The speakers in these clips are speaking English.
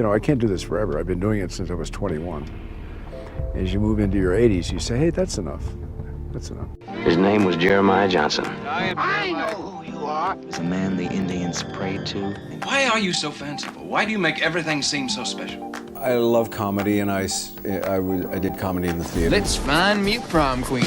I can't do this forever. I've been doing it since I was 21. As you move into your 80s, you say, hey, that's enough. That's enough. His name was Jeremiah Johnson. I know who you are. He was a man the Indians prayed to. Why are you so fanciful? Why do you make everything seem so special? I love comedy, and I did comedy in the theater. Let's find me a prom queen.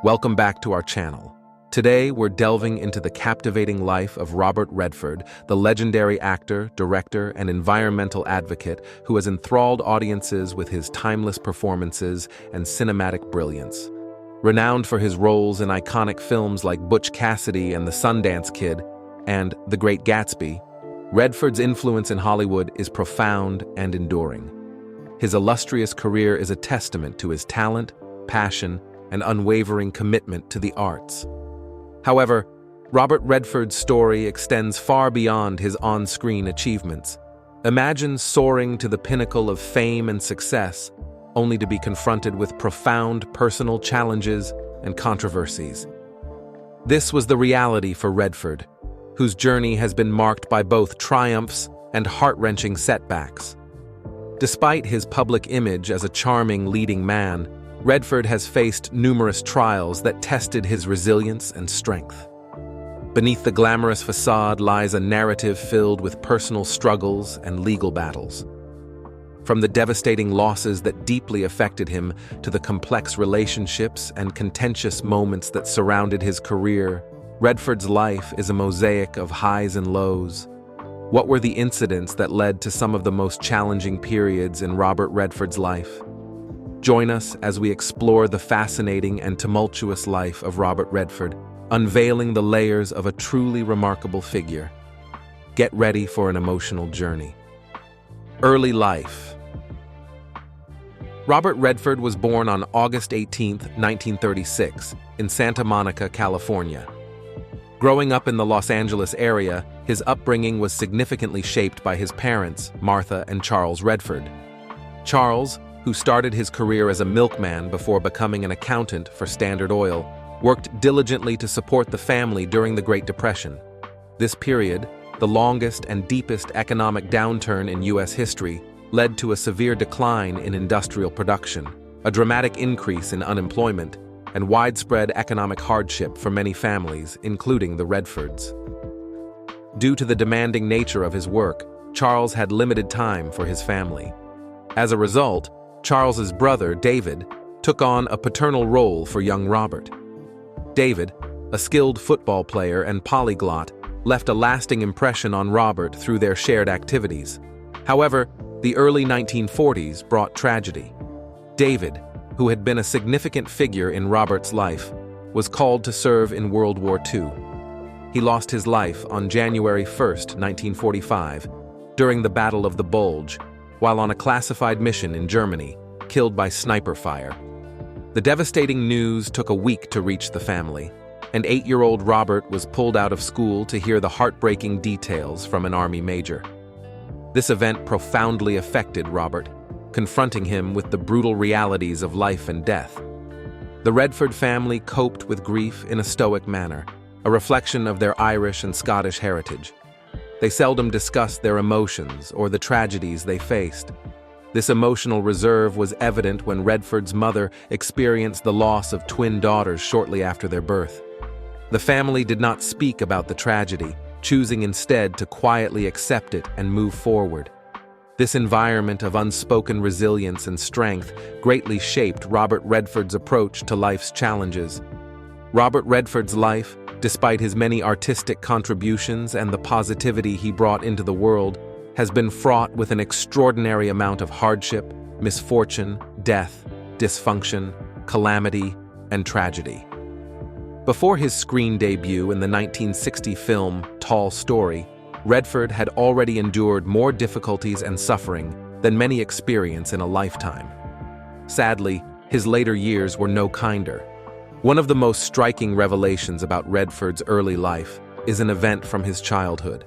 Welcome back to our channel. Today, we're delving into the captivating life of Robert Redford, the legendary actor, director, and environmental advocate who has enthralled audiences with his timeless performances and cinematic brilliance. Renowned for his roles in iconic films like Butch Cassidy and the Sundance Kid and The Great Gatsby, Redford's influence in Hollywood is profound and enduring. His illustrious career is a testament to his talent, passion, and unwavering commitment to the arts. However, Robert Redford's story extends far beyond his on-screen achievements. Imagine soaring to the pinnacle of fame and success, only to be confronted with profound personal challenges and controversies. This was the reality for Redford, whose journey has been marked by both triumphs and heart-wrenching setbacks. Despite his public image as a charming leading man, Redford has faced numerous trials that tested his resilience and strength. Beneath the glamorous facade lies a narrative filled with personal struggles and legal battles. From the devastating losses that deeply affected him to the complex relationships and contentious moments that surrounded his career, Redford's life is a mosaic of highs and lows. What were the incidents that led to some of the most challenging periods in Robert Redford's life? Join us as we explore the fascinating and tumultuous life of Robert Redford, unveiling the layers of a truly remarkable figure. Get ready for an emotional journey. Early life. Robert Redford was born on August 18, 1936, in Santa Monica, California. Growing up in the Los Angeles area, his upbringing was significantly shaped by his parents, Martha and Charles Redford. Charles, who started his career as a milkman before becoming an accountant for Standard Oil, worked diligently to support the family during the Great Depression. This period, the longest and deepest economic downturn in U.S. history, led to a severe decline in industrial production, a dramatic increase in unemployment, and widespread economic hardship for many families, including the Redfords. Due to the demanding nature of his work, Charles had limited time for his family. As a result, Charles's brother, David, took on a paternal role for young Robert. David, a skilled football player and polyglot, left a lasting impression on Robert through their shared activities. However, the early 1940s brought tragedy. David, who had been a significant figure in Robert's life, was called to serve in World War II. He lost his life on January 1, 1945, during the Battle of the Bulge, while on a classified mission in Germany, killed by sniper fire. The devastating news took a week to reach the family, and 8-year-old Robert was pulled out of school to hear the heartbreaking details from an Army major. This event profoundly affected Robert, confronting him with the brutal realities of life and death. The Redford family coped with grief in a stoic manner, a reflection of their Irish and Scottish heritage. They seldom discussed their emotions or the tragedies they faced. This emotional reserve was evident when Redford's mother experienced the loss of twin daughters shortly after their birth. The family did not speak about the tragedy, choosing instead to quietly accept it and move forward. This environment of unspoken resilience and strength greatly shaped Robert Redford's approach to life's challenges. Robert Redford's life, despite his many artistic contributions and the positivity he brought into the world, has been fraught with an extraordinary amount of hardship, misfortune, death, dysfunction, calamity, and tragedy. Before his screen debut in the 1960 film Tall Story, Redford had already endured more difficulties and suffering than many experience in a lifetime. Sadly, his later years were no kinder. One of the most striking revelations about Redford's early life is an event from his childhood.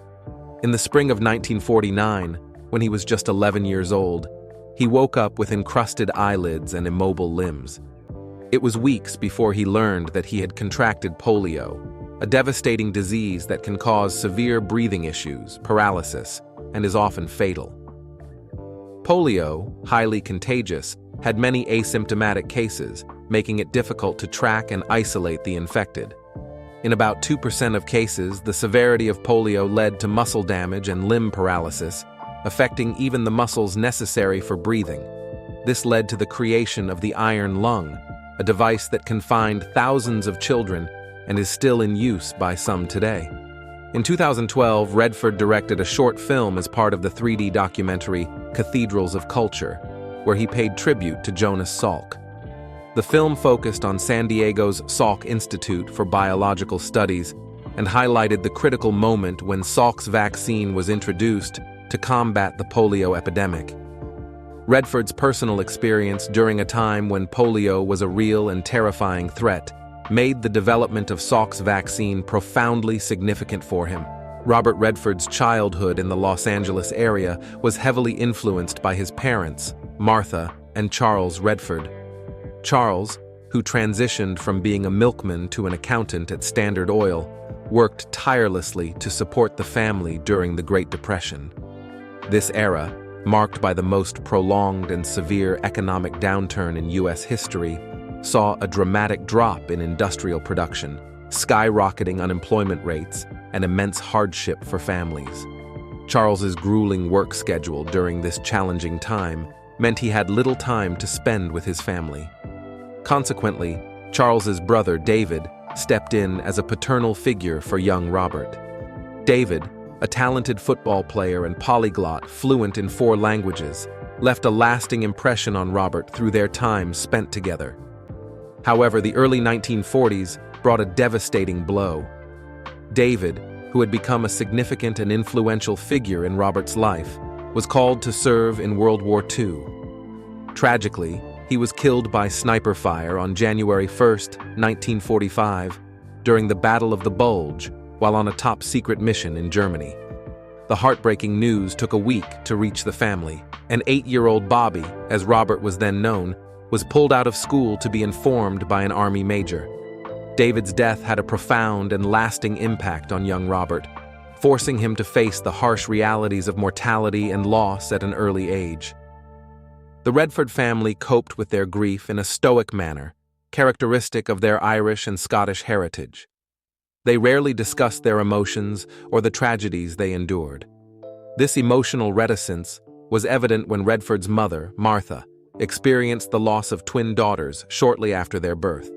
In the spring of 1949, when he was just 11 years old, he woke up with encrusted eyelids and immobile limbs. It was weeks before he learned that he had contracted polio, a devastating disease that can cause severe breathing issues, paralysis, and is often fatal. Polio, highly contagious, had many asymptomatic cases, making it difficult to track and isolate the infected. In about 2% of cases, the severity of polio led to muscle damage and limb paralysis, affecting even the muscles necessary for breathing. This led to the creation of the iron lung, a device that confined thousands of children and is still in use by some today. In 2012, Redford directed a short film as part of the 3D documentary Cathedrals of Culture, where he paid tribute to Jonas Salk. The film focused on San Diego's Salk Institute for Biological Studies and highlighted the critical moment when Salk's vaccine was introduced to combat the polio epidemic. Redford's personal experience during a time when polio was a real and terrifying threat made the development of Salk's vaccine profoundly significant for him. Robert Redford's childhood in the Los Angeles area was heavily influenced by his parents, Martha and Charles Redford. Charles, who transitioned from being a milkman to an accountant at Standard Oil, worked tirelessly to support the family during the Great Depression. This era, marked by the most prolonged and severe economic downturn in U.S. history, saw a dramatic drop in industrial production, skyrocketing unemployment rates, and immense hardship for families. Charles's grueling work schedule during this challenging time meant he had little time to spend with his family. Consequently, Charles's brother David stepped in as a paternal figure for young Robert. David, a talented football player and polyglot fluent in 4 languages, left a lasting impression on Robert through their time spent together. However, the early 1940s brought a devastating blow. David, who had become a significant and influential figure in Robert's life, was called to serve in World War II. Tragically, he was killed by sniper fire on January 1, 1945, during the Battle of the Bulge, while on a top-secret mission in Germany. The heartbreaking news took a week to reach the family, and 8-year-old Bobby, as Robert was then known, was pulled out of school to be informed by an Army major. David's death had a profound and lasting impact on young Robert, forcing him to face the harsh realities of mortality and loss at an early age. The Redford family coped with their grief in a stoic manner, characteristic of their Irish and Scottish heritage. They rarely discussed their emotions or the tragedies they endured. This emotional reticence was evident when Redford's mother, Martha, experienced the loss of twin daughters shortly after their birth.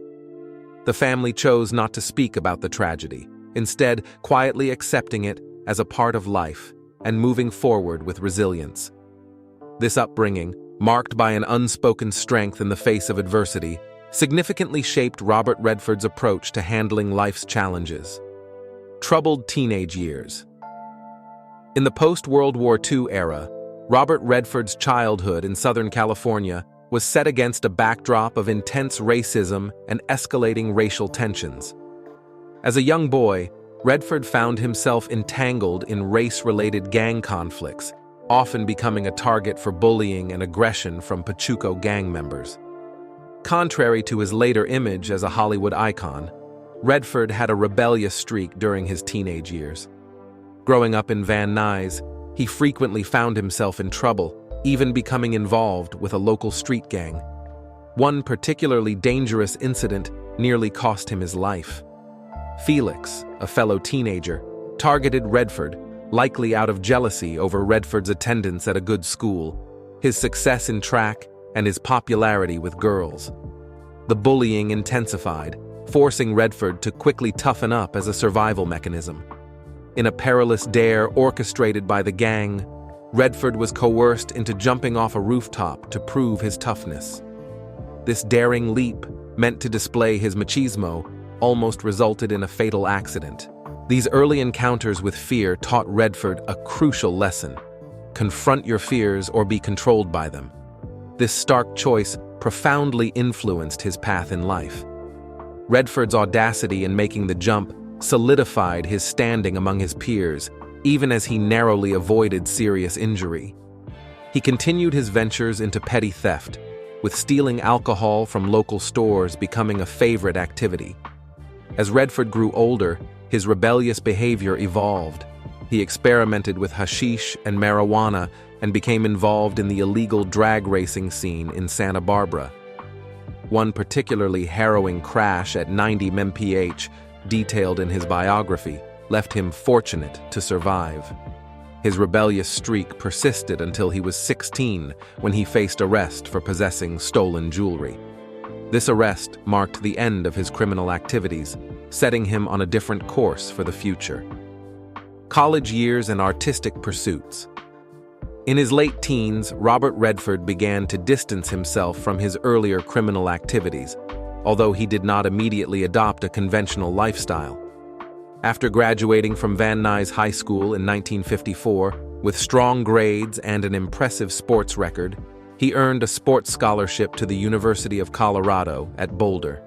The family chose not to speak about the tragedy, instead quietly accepting it as a part of life and moving forward with resilience. This upbringing, marked by an unspoken strength in the face of adversity, significantly shaped Robert Redford's approach to handling life's challenges. Troubled teenage years. In the post-World War II era, Robert Redford's childhood in Southern California was set against a backdrop of intense racism and escalating racial tensions. As a young boy, Redford found himself entangled in race-related gang conflicts, often becoming a target for bullying and aggression from Pachuco gang members. Contrary to his later image as a Hollywood icon, Redford had a rebellious streak during his teenage years. Growing up in Van Nuys, he frequently found himself in trouble, even becoming involved with a local street gang. One particularly dangerous incident nearly cost him his life. Felix, a fellow teenager, targeted Redford, likely out of jealousy over Redford's attendance at a good school, his success in track, and his popularity with girls. The bullying intensified, forcing Redford to quickly toughen up as a survival mechanism. In a perilous dare orchestrated by the gang, Redford was coerced into jumping off a rooftop to prove his toughness. This daring leap, meant to display his machismo, almost resulted in a fatal accident. These early encounters with fear taught Redford a crucial lesson: confront your fears or be controlled by them. This stark choice profoundly influenced his path in life. Redford's audacity in making the jump solidified his standing among his peers, even as he narrowly avoided serious injury. He continued his ventures into petty theft, with stealing alcohol from local stores becoming a favorite activity. As Redford grew older, his rebellious behavior evolved. He experimented with hashish and marijuana and became involved in the illegal drag racing scene in Santa Barbara. One particularly harrowing crash at 90 mph, detailed in his biography, left him fortunate to survive. His rebellious streak persisted until he was 16, when he faced arrest for possessing stolen jewelry. This arrest marked the end of his criminal activities, setting him on a different course for the future. College years and artistic pursuits. In his late teens, Robert Redford began to distance himself from his earlier criminal activities, although he did not immediately adopt a conventional lifestyle. After graduating from Van Nuys High School in 1954, with strong grades and an impressive sports record, he earned a sports scholarship to the University of Colorado at Boulder.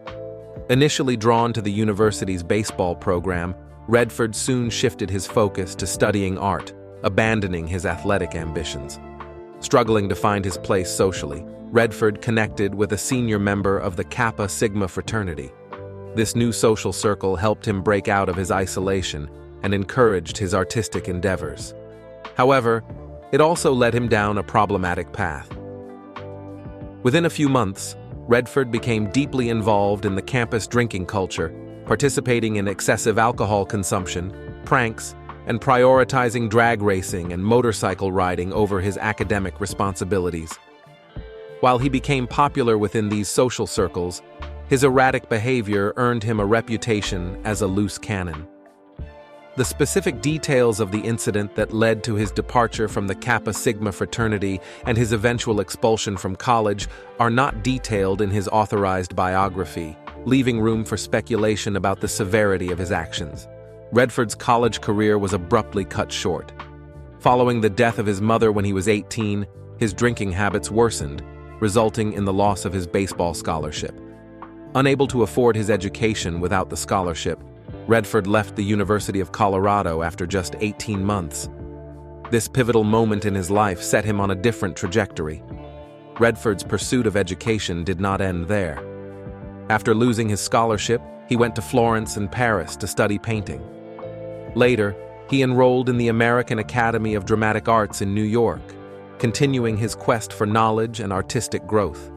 Initially drawn to the university's baseball program, Redford soon shifted his focus to studying art, abandoning his athletic ambitions. Struggling to find his place socially, Redford connected with a senior member of the Kappa Sigma fraternity. This new social circle helped him break out of his isolation and encouraged his artistic endeavors. However, it also led him down a problematic path. Within a few months, Redford became deeply involved in the campus drinking culture, participating in excessive alcohol consumption, pranks, and prioritizing drag racing and motorcycle riding over his academic responsibilities. While he became popular within these social circles, his erratic behavior earned him a reputation as a loose cannon. The specific details of the incident that led to his departure from the Kappa Sigma fraternity and his eventual expulsion from college are not detailed in his authorized biography, leaving room for speculation about the severity of his actions. Redford's college career was abruptly cut short. Following the death of his mother when he was 18, his drinking habits worsened, resulting in the loss of his baseball scholarship. Unable to afford his education without the scholarship, Redford left the University of Colorado after just 18 months. This pivotal moment in his life set him on a different trajectory. Redford's pursuit of education did not end there. After losing his scholarship, he went to Florence and Paris to study painting. Later, he enrolled in the American Academy of Dramatic Arts in New York, continuing his quest for knowledge and artistic growth.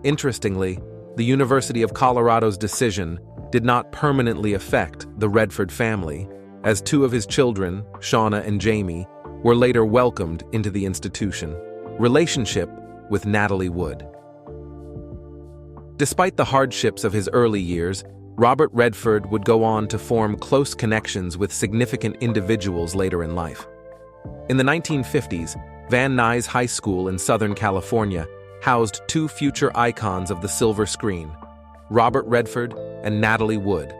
Interestingly, the University of Colorado's decision did not permanently affect the Redford family, as two of his children, Shauna and Jamie, were later welcomed into the institution. Relationship with Natalie Wood. Despite the hardships of his early years, Robert Redford would go on to form close connections with significant individuals later in life. In the 1950s, Van Nuys High School in Southern California housed two future icons of the silver screen, Robert Redford and Natalie Wood.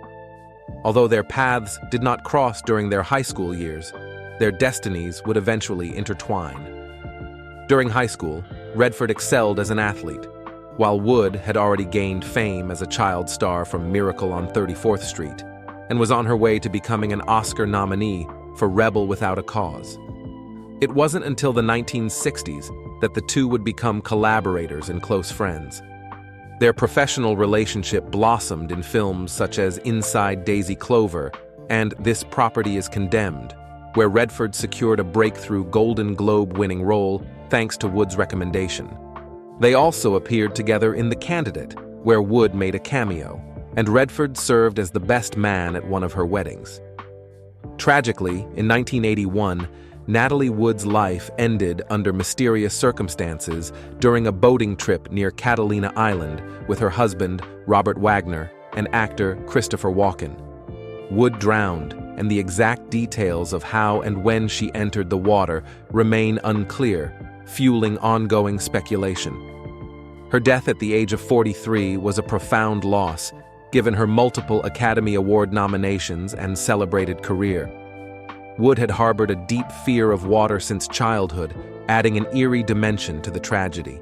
Although their paths did not cross during their high school years, their destinies would eventually intertwine. During high school, Redford excelled as an athlete, while Wood had already gained fame as a child star from Miracle on 34th Street and was on her way to becoming an Oscar nominee for Rebel Without a Cause. It wasn't until the 1960s that the two would become collaborators and close friends. Their professional relationship blossomed in films such as Inside Daisy Clover and This Property is Condemned, where Redford secured a breakthrough Golden Globe-winning role thanks to Wood's recommendation. They also appeared together in The Candidate, where Wood made a cameo, and Redford served as the best man at one of her weddings. Tragically, in 1981, Natalie Wood's life ended under mysterious circumstances during a boating trip near Catalina Island with her husband, Robert Wagner, and actor Christopher Walken. Wood drowned, and the exact details of how and when she entered the water remain unclear, fueling ongoing speculation. Her death at the age of 43 was a profound loss, given her multiple Academy Award nominations and celebrated career. Wood had harbored a deep fear of water since childhood, adding an eerie dimension to the tragedy.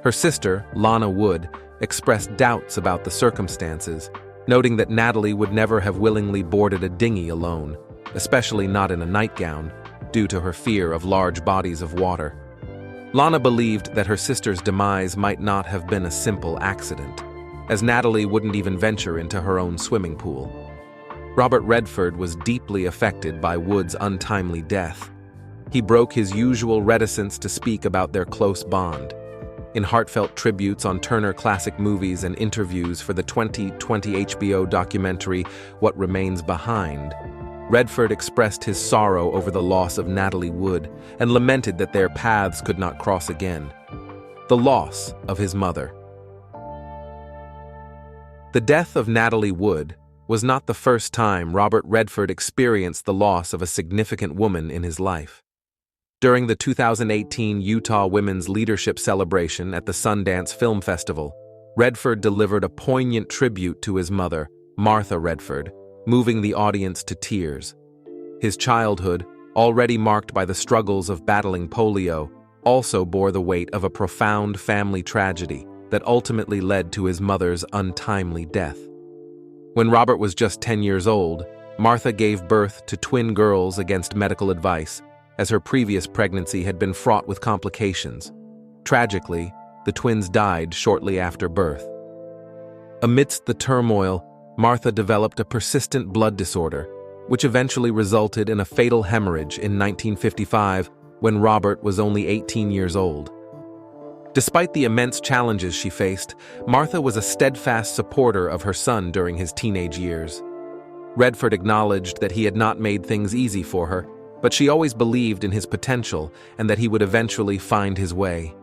Her sister, Lana Wood, expressed doubts about the circumstances, noting that Natalie would never have willingly boarded a dinghy alone, especially not in a nightgown, due to her fear of large bodies of water. Lana believed that her sister's demise might not have been a simple accident, as Natalie wouldn't even venture into her own swimming pool. Robert Redford was deeply affected by Wood's untimely death. He broke his usual reticence to speak about their close bond. In heartfelt tributes on Turner Classic Movies and interviews for the 2020 HBO documentary What Remains Behind, Redford expressed his sorrow over the loss of Natalie Wood and lamented that their paths could not cross again. The loss of his mother. The death of Natalie Wood was not the first time Robert Redford experienced the loss of a significant woman in his life. During the 2018 Utah Women's Leadership Celebration at the Sundance Film Festival, Redford delivered a poignant tribute to his mother, Martha Redford, moving the audience to tears. His childhood, already marked by the struggles of battling polio, also bore the weight of a profound family tragedy that ultimately led to his mother's untimely death. When Robert was just 10 years old, Martha gave birth to twin girls against medical advice, as her previous pregnancy had been fraught with complications. Tragically, the twins died shortly after birth. Amidst the turmoil, Martha developed a persistent blood disorder, which eventually resulted in a fatal hemorrhage in 1955 when Robert was only 18 years old. Despite the immense challenges she faced, Martha was a steadfast supporter of her son during his teenage years. Redford acknowledged that he had not made things easy for her, but she always believed in his potential and that he would eventually find his way.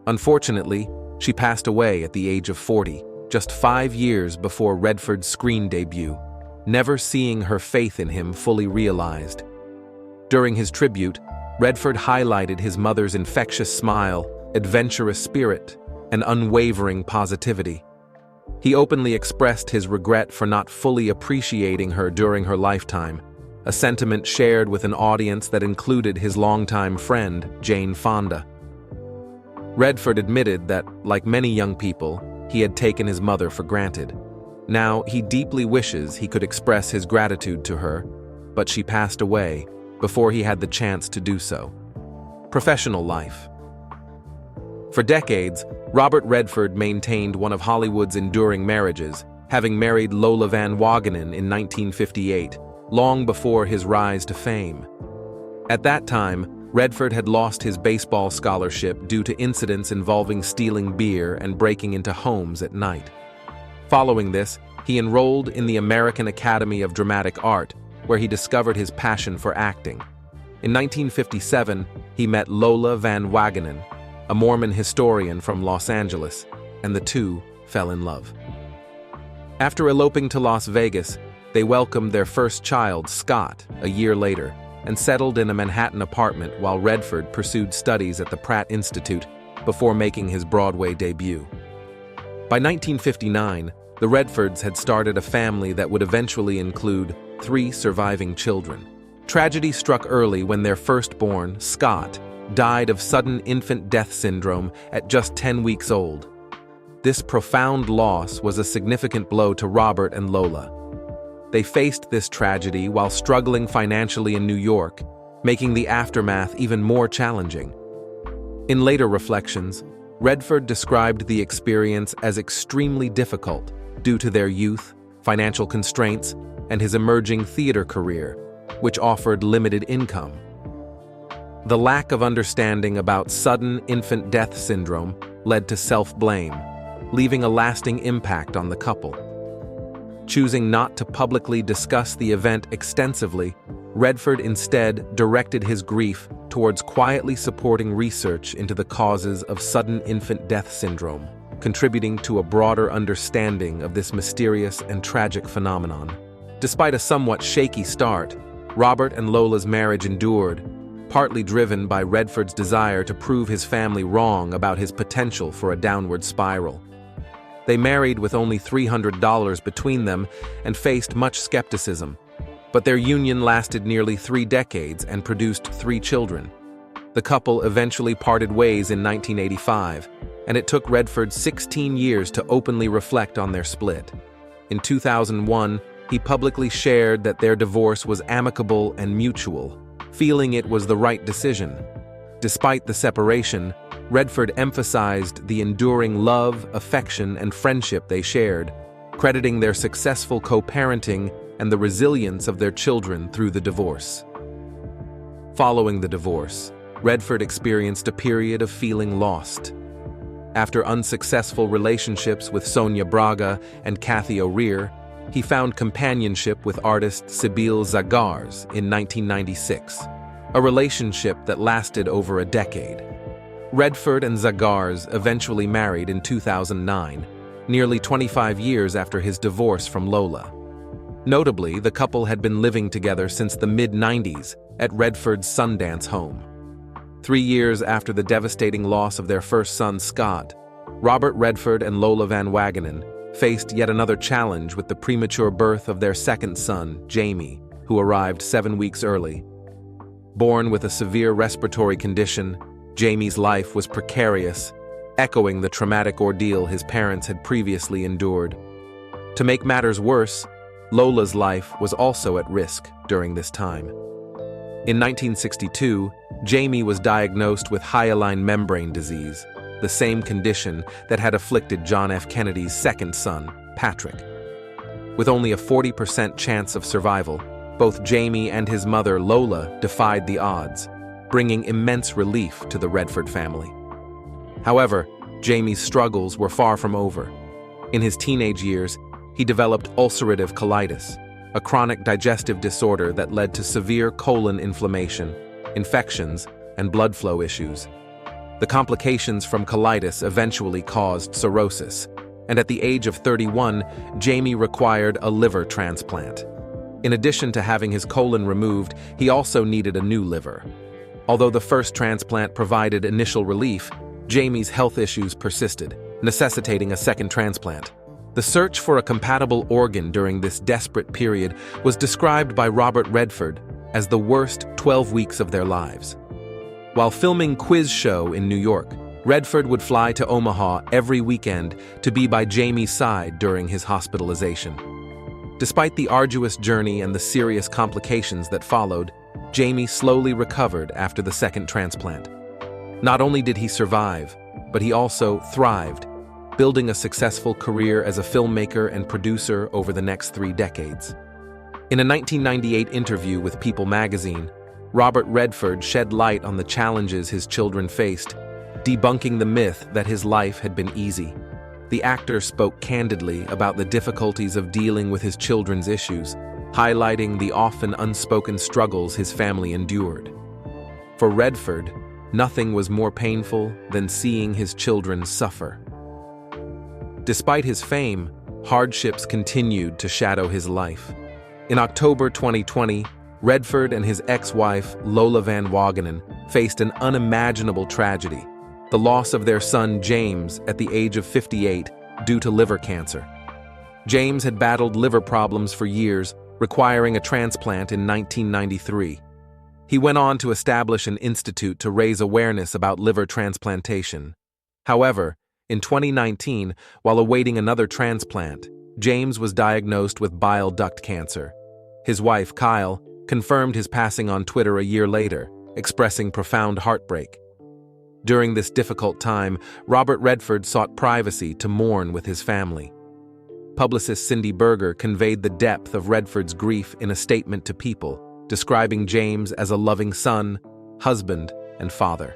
Unfortunately, she passed away at the age of 40, just 5 years before Redford's screen debut, never seeing her faith in him fully realized. During his tribute, Redford highlighted his mother's infectious smile, adventurous spirit, and unwavering positivity. He openly expressed his regret for not fully appreciating her during her lifetime, a sentiment shared with an audience that included his longtime friend, Jane Fonda. Redford admitted that, like many young people, he had taken his mother for granted. Now, he deeply wishes he could express his gratitude to her, but she passed away before he had the chance to do so. Professional life. For decades, Robert Redford maintained one of Hollywood's enduring marriages, having married Lola Van Wagenen in 1958, long before his rise to fame. At that time, Redford had lost his baseball scholarship due to incidents involving stealing beer and breaking into homes at night. Following this, he enrolled in the American Academy of Dramatic Art, where he discovered his passion for acting. In 1957, he met Lola Van Wagenen, a Mormon historian from Los Angeles, and the two fell in love. After eloping to Las Vegas, they welcomed their first child, Scott, a year later, and settled in a Manhattan apartment while Redford pursued studies at the Pratt Institute before making his Broadway debut. By 1959, the Redfords had started a family that would eventually include 3 surviving children. Tragedy struck early when their firstborn, Scott, died of sudden infant death syndrome at just 10 weeks old. This profound loss was a significant blow to Robert and Lola. They faced this tragedy while struggling financially in New York, making the aftermath even more challenging. In later reflections, Redford described the experience as extremely difficult due to their youth, financial constraints, and his emerging theater career, which offered limited income. The lack of understanding about sudden infant death syndrome led to self-blame, leaving a lasting impact on the couple. Choosing not to publicly discuss the event extensively, Redford instead directed his grief towards quietly supporting research into the causes of sudden infant death syndrome, contributing to a broader understanding of this mysterious and tragic phenomenon. Despite a somewhat shaky start, Robert and Lola's marriage endured, partly driven by Redford's desire to prove his family wrong about his potential for a downward spiral. They married with only $300 between them and faced much skepticism, but their union lasted nearly 3 decades and produced 3 children. The couple eventually parted ways in 1985, and it took Redford 16 years to openly reflect on their split. In 2001, he publicly shared that their divorce was amicable and mutual, feeling it was the right decision. Despite the separation, Redford emphasized the enduring love, affection, and friendship they shared, crediting their successful co-parenting and the resilience of their children through the divorce. Following the divorce, Redford experienced a period of feeling lost. After unsuccessful relationships with Sonia Braga and Kathy O'Rear, he found companionship with artist Sibylle Zagars in 1996, a relationship that lasted over a decade. Redford and Zagars eventually married in 2009, nearly 25 years after his divorce from Lola. Notably, the couple had been living together since the mid-90s at Redford's Sundance home. 3 years after the devastating loss of their first son, Scott, Robert Redford and Lola Van Wagenen faced yet another challenge with the premature birth of their second son, Jamie, who arrived 7 weeks early. Born with a severe respiratory condition, Jamie's life was precarious, echoing the traumatic ordeal his parents had previously endured. To make matters worse, Lola's life was also at risk during this time. In 1962, Jamie was diagnosed with hyaline membrane disease, the same condition that had afflicted John F. Kennedy's second son, Patrick. With only a 40% chance of survival, both Jamie and his mother, Lola, defied the odds, bringing immense relief to the Redford family. However, Jamie's struggles were far from over. In his teenage years, he developed ulcerative colitis, a chronic digestive disorder that led to severe colon inflammation, infections, and blood flow issues. The complications from colitis eventually caused cirrhosis, and at the age of 31, Jamie required a liver transplant. In addition to having his colon removed, he also needed a new liver. Although the first transplant provided initial relief, Jamie's health issues persisted, necessitating a second transplant. The search for a compatible organ during this desperate period was described by Robert Redford as the worst 12 weeks of their lives. While filming Quiz Show in New York, Redford would fly to Omaha every weekend to be by Jamie's side during his hospitalization. Despite the arduous journey and the serious complications that followed, Jamie slowly recovered after the second transplant. Not only did he survive, but he also thrived, building a successful career as a filmmaker and producer over the next 3 decades. In a 1998 interview with People magazine, Robert Redford shed light on the challenges his children faced, debunking the myth that his life had been easy. The actor spoke candidly about the difficulties of dealing with his children's issues, highlighting the often unspoken struggles his family endured. For Redford, nothing was more painful than seeing his children suffer. Despite his fame, hardships continued to shadow his life. In October 2020, Redford and his ex-wife, Lola Van Wagenen, faced an unimaginable tragedy: the loss of their son James at the age of 58 due to liver cancer. James had battled liver problems for years, requiring a transplant in 1993. He went on to establish an institute to raise awareness about liver transplantation. However, in 2019, while awaiting another transplant, James was diagnosed with bile duct cancer. His wife, Kyle, confirmed his passing on Twitter a year later, expressing profound heartbreak. During this difficult time, Robert Redford sought privacy to mourn with his family. Publicist Cindy Berger conveyed the depth of Redford's grief in a statement to People, describing James as a loving son, husband, and father.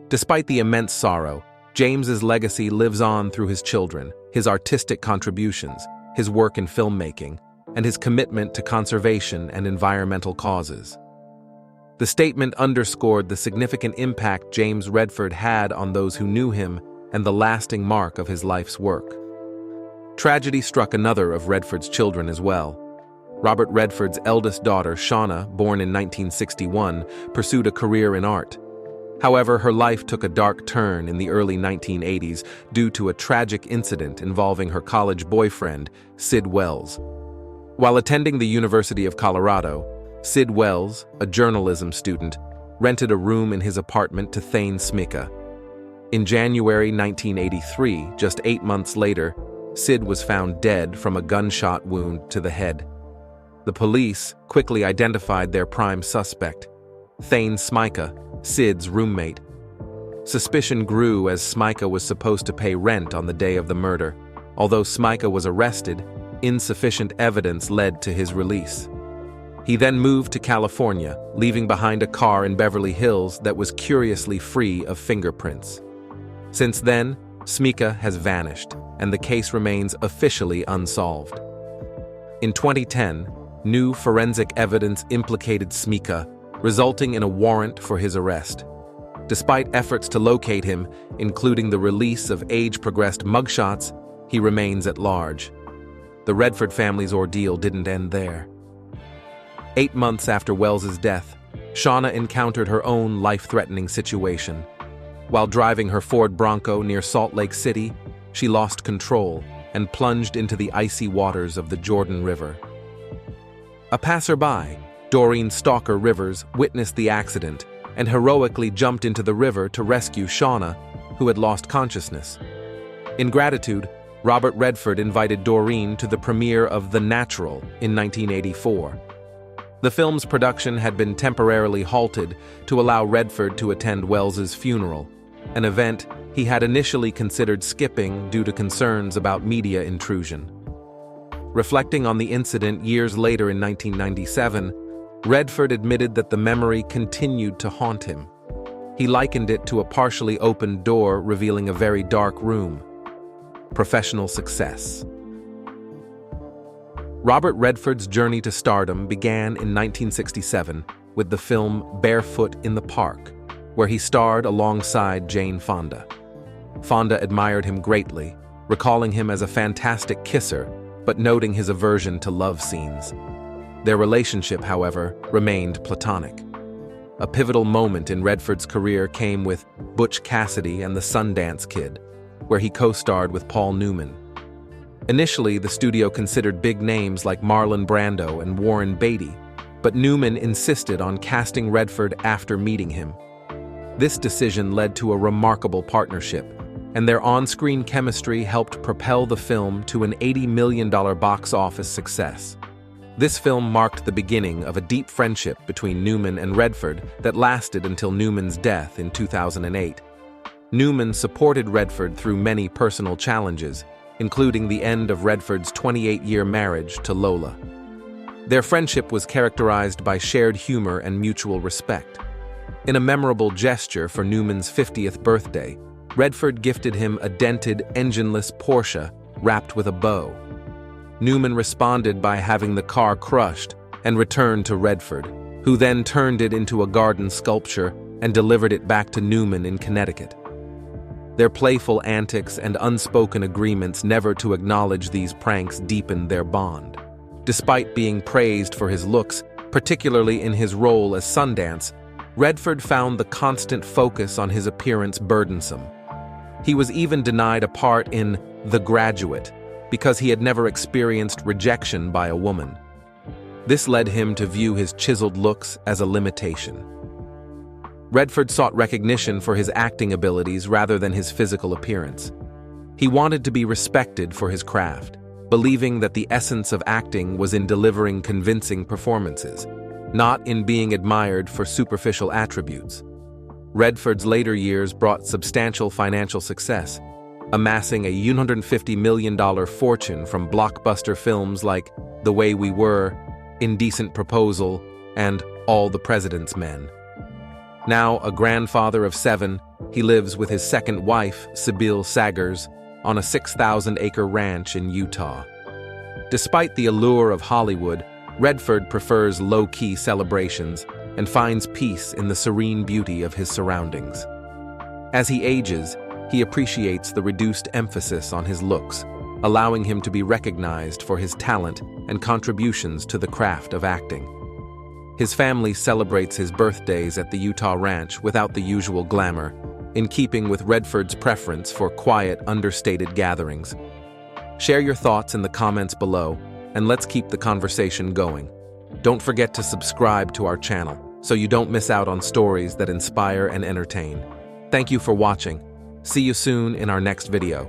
Despite the immense sorrow, James's legacy lives on through his children, his artistic contributions, his work in filmmaking, and his commitment to conservation and environmental causes. The statement underscored the significant impact James Redford had on those who knew him and the lasting mark of his life's work. Tragedy struck another of Redford's children as well. Robert Redford's eldest daughter, Shauna, born in 1961, pursued a career in art. However, her life took a dark turn in the early 1980s due to a tragic incident involving her college boyfriend, Sid Wells. While attending the University of Colorado, Sid Wells, a journalism student, rented a room in his apartment to Thane Smicka. In January 1983, just 8 months later, Sid was found dead from a gunshot wound to the head. The police quickly identified their prime suspect, Thane Smyka, Sid's roommate. Suspicion grew as Smyka was supposed to pay rent on the day of the murder. Although Smyka was arrested, insufficient evidence led to his release. He then moved to California, leaving behind a car in Beverly Hills that was curiously free of fingerprints. Since then, Smyka has vanished, and the case remains officially unsolved. In 2010, new forensic evidence implicated Smyka, resulting in a warrant for his arrest. Despite efforts to locate him, including the release of age-progressed mugshots, he remains at large. The Redford family's ordeal didn't end there. 8 months after Wells's death, Shauna encountered her own life-threatening situation. While driving her Ford Bronco near Salt Lake City, she lost control and plunged into the icy waters of the Jordan River. A passerby, Doreen Stalker Rivers, witnessed the accident and heroically jumped into the river to rescue Shauna, who had lost consciousness. In gratitude, Robert Redford invited Doreen to the premiere of The Natural in 1984. The film's production had been temporarily halted to allow Redford to attend Wells's funeral, an event he had initially considered skipping due to concerns about media intrusion. Reflecting on the incident years later in 1997, Redford admitted that the memory continued to haunt him. He likened it to a partially opened door revealing a very dark room. Professional success. Robert Redford's journey to stardom began in 1967 with the film Barefoot in the Park, where he starred alongside Jane Fonda. Fonda admired him greatly, recalling him as a fantastic kisser, but noting his aversion to love scenes. Their relationship, however, remained platonic. A pivotal moment in Redford's career came with Butch Cassidy and the Sundance Kid, where he co-starred with Paul Newman. Initially, the studio considered big names like Marlon Brando and Warren Beatty, but Newman insisted on casting Redford after meeting him. This decision led to a remarkable partnership, and their on-screen chemistry helped propel the film to an $80 million box office success. This film marked the beginning of a deep friendship between Newman and Redford that lasted until Newman's death in 2008. Newman supported Redford through many personal challenges, including the end of Redford's 28-year marriage to Lola. Their friendship was characterized by shared humor and mutual respect. In a memorable gesture for Newman's 50th birthday, Redford gifted him a dented, engineless Porsche wrapped with a bow. Newman responded by having the car crushed and returned to Redford, who then turned it into a garden sculpture and delivered it back to Newman in Connecticut. Their playful antics and unspoken agreements never to acknowledge these pranks deepened their bond. Despite being praised for his looks, particularly in his role as Sundance, Redford found the constant focus on his appearance burdensome. He was even denied a part in The Graduate because he had never experienced rejection by a woman. This led him to view his chiseled looks as a limitation. Redford sought recognition for his acting abilities rather than his physical appearance. He wanted to be respected for his craft, believing that the essence of acting was in delivering convincing performances, not in being admired for superficial attributes. Redford's later years brought substantial financial success, amassing a $150 million fortune from blockbuster films like The Way We Were, Indecent Proposal, and All the President's Men. Now a grandfather of 7, he lives with his second wife, Sybil Sagers, on a 6,000-acre ranch in Utah. Despite the allure of Hollywood, Redford prefers low-key celebrations and finds peace in the serene beauty of his surroundings. As he ages, he appreciates the reduced emphasis on his looks, allowing him to be recognized for his talent and contributions to the craft of acting. His family celebrates his birthdays at the Utah ranch without the usual glamour, in keeping with Redford's preference for quiet, understated gatherings. Share your thoughts in the comments below, and let's keep the conversation going. Don't forget to subscribe to our channel so you don't miss out on stories that inspire and entertain. Thank you for watching. See you soon in our next video.